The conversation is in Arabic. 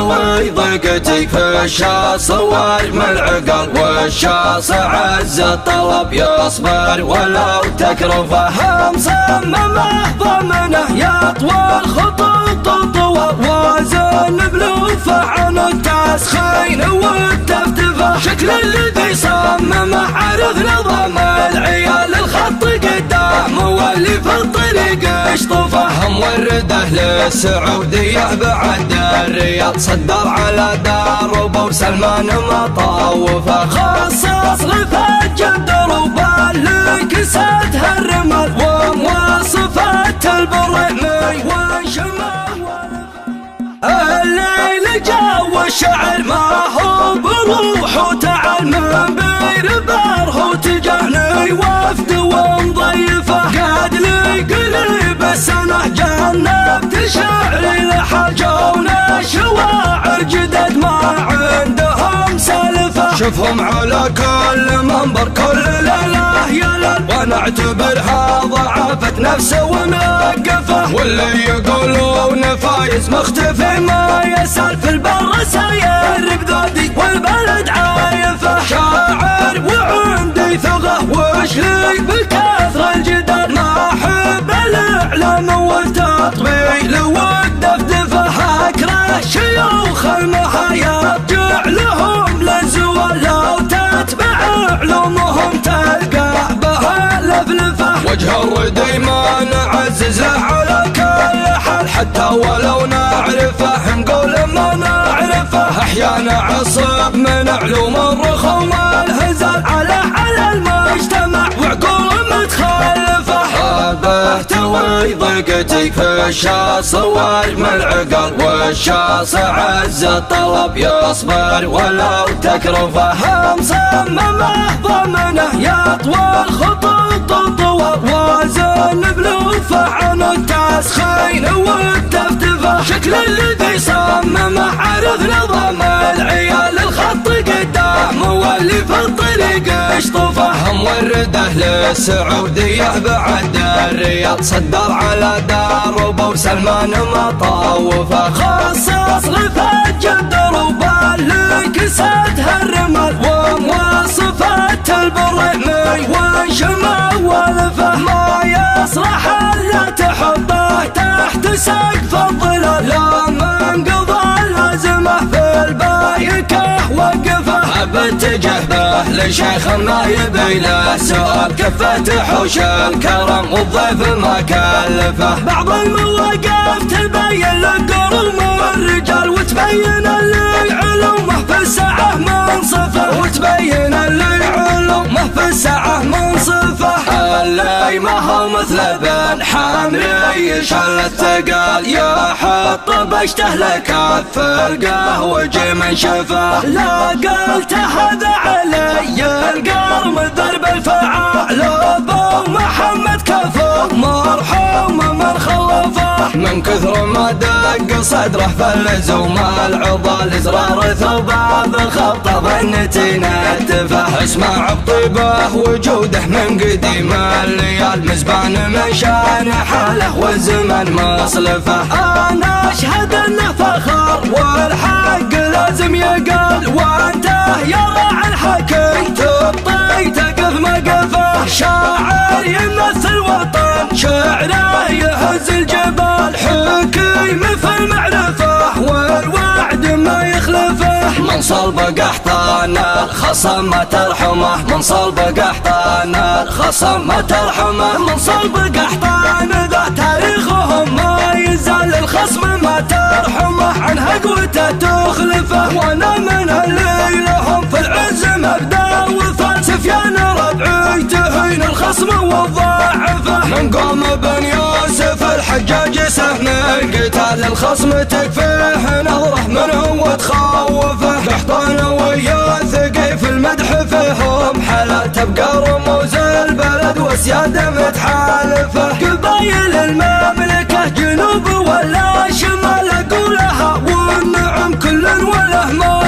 تحتوي ضيقتي في الشاص صوارم العقل والشاص عز الطلب يصبر ولو تكرفه مصممه ضمنه يطوى الخطوط طوى وازن بلوفه عن التسخين والتفتفه شكل الذي صممه عرف نظام العيال الخط قدام واللي في الطريق اشطفه مورده للسعوديه بعد الرياض صدر على دار سلمان مطوفه خصص لفج دروب اللي كساتها الرمال ومواصفات البرمي وشمال الليل جا والشعر ما هو بروح وتعال من بير باره وتجاني وفد ومضيفه قاد لي قريب السنه جنبت شعري لحاجون شواعر جدد ما عندهم سلفه شوفهم على كل منبر كل ليله يلل وانا اعتبرها ضعفت نفسه ونقفه واللي يقولون فايز مختفي ما يسال في البر ساير بذودي والبلد عايفه شاعر وعندي ثغه وش لي بالكثره الجدال ما احب الاعلام والتطبيل والدفدفه اكره شيوخ المهايب جعلهم للزوال لو تتبع علومهم تلقى بها لفلفه وجه الردي ما نعززه على كل حال حتى ولو نعرفه نقول ما نعرفه احيانا عصب من علوم الرخوم والهزال على المجتمع وعقول متخلفه تحتوي ضيقتي في الشاص صوارم العقل والشاص عز الطلب يصبر ولو تكرفه مصممه ضمنه يطوى الخطوط طوى وازن بلوفه عن التسخين والتفتفه شكل الذي صممه عرف نظام العيال الخط قدام واللي في الطريق اشطفه مورده للسعوديه بعد الرياض صدر على دار سلمان مطوفه خصص لفج الدروب اللي كساتها الرمال ومواصفات البرمي وشمال والفه ما يصلح الا تحطه تحت سقف الظلال لا من قضى لازمه في البايكه وقفه باتجه به لشيخ ما يبي له سؤال كفه حوش الكرم والضيف ما كلفه بعض المواقف تبين لقرم الرجال وتبين اللي علومه في الساعه منصفه وتبين اللي علومه في الساعه منصفه اللي ما هو مثل بن حمري شل الثقال يحط بشته لكف القهوه جي من شفه لا قلت هذا علي القرم ضرب الفعال ابو محمد كفو مرحوم من خلفه من كثر ما دق صدره فاللزوم العضال زرار ثوبه بالخبطه ظنتي نتفه اسمع بطيبه وجوده من قديم الليال مزبان من شان حاله والزمن مصلفه انا اشهد انه فخر والحق لازم يقال وانته يا راعي الحكي تبطي تقف مقفه شاعر يمثل وطن شعره يهز الجبال حكيم في المعرفه والوعد ما يخلفه من صلب قحطان الخصم ما ترحمه من صلب قحطان الخصم ما ترحمه من صلب قحطان ذا تاريخهم ما يزال الخصم ما ترحمه عن هقوته تخلفه وانا من اللي لهم في العز مبدا وفال سفيان ربعي تهين الخصم والضعفه من قوم بن يوسف الحجاج سهم القتال الخصم تكفيه نظره منه وتخوفه قحطان ويا ثقيف المدح فيهم حلا تبقى رموز البلد وسياده متحالفه قبايل المملكه جنوب ولا شمال اقولها والنعم كل وله ما